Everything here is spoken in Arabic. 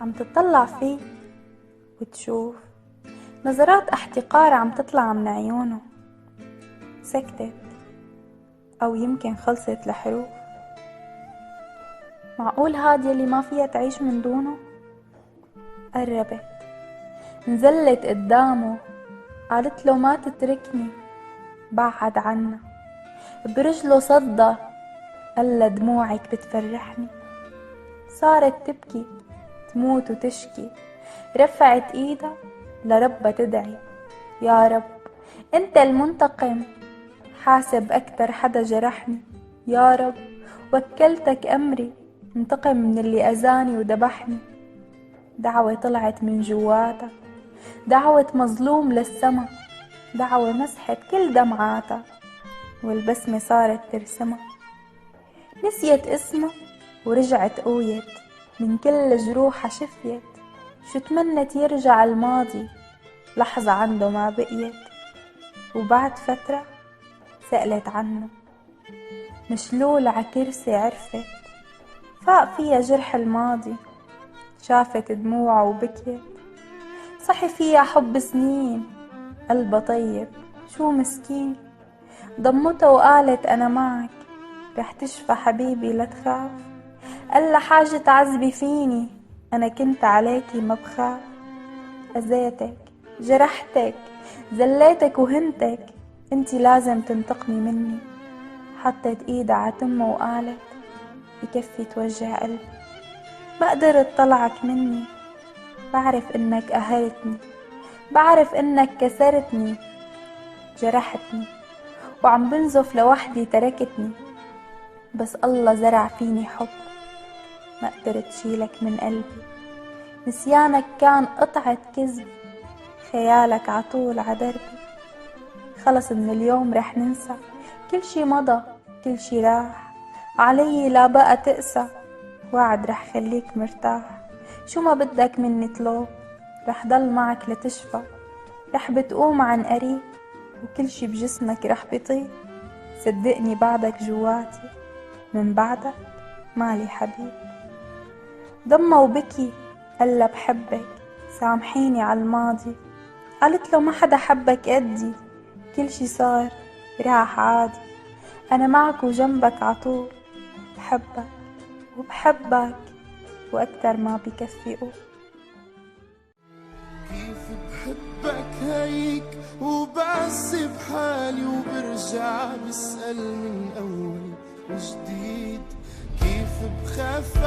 عم تطلع فيه وتشوف نظرات احتقار عم تطلع من عيونه. سكتت أو يمكن خلصت لحروف. معقول هاد يلي ما فيها تعيش من دونه؟ قربت، نزلت قدامه، قالت له ما تتركني، بعد عنا، برجله صدى، قال دموعك بتفرحني. صارت تبكي، تموت وتشكي، رفعت ايدها لربها تدعي، يا رب انت المنتقم، حاسب اكتر حدا جرحني، يا رب وكلتك امري، انتقم من اللي اذاني وذبحني. دعوة طلعت من جواتها، دعوة مظلوم للسما، دعوة مسحت كل دمعاتها، والبسمة صارت ترسمها. نسيت اسمه ورجعت قويت، من كل جروحها شفيت، شو تمنت يرجع الماضي، لحظة عنده ما بقيت. وبعد فترة سألت عنه، مشلول عكرسي عرفت، فاق فيها جرح الماضي، شافت دموعه وبكيت. صحي فيها حب سنين، قلبها طيب شو مسكين، ضمته وقالت أنا معك، رح تشفى حبيبي لا تخاف. قال حاجة تعذبي فيني، أنا كنت عليكي ما بخاف. أذيتك، جرحتك، زليتك وهنتك، انتي لازم تنتقمي مني. حطت ايدها عتمه وقالت بكفي توجع قلبي، ما قدرت طلعك مني، بعرف انك قهرتني، بعرف انك كسرتني، جرحتني، وعم بنزف لوحدي تركتني، بس الله زرع فيني حب، ما قدرت شيلك من قلبي. نسيانك كان قطعة كذب، خيالك عطول عدربي. خلص من اليوم رح ننسى، كل شي مضى، كل شي راح، علي لا بقى تقسى، وعد رح خليك مرتاح. شو ما بدك مني طلب، رح ضل معك لتشفى، رح بتقوم عن قريب، وكل شي بجسمك رح بيطيب. صدقني بعدك جواتي، من بعدك مالي حبيب. ضمه وبكي، قال بحبك، سامحيني على الماضي. قالت له ما حدا حبك قدي، كل شي صار راح عادي، أنا معك وجنبك عطول، بحبك وبحبك وأكتر ما بكفي قول. كيف بحبك هيك وبعس بحالي وبرجع بسأل من أول وجديد، كيف بخاف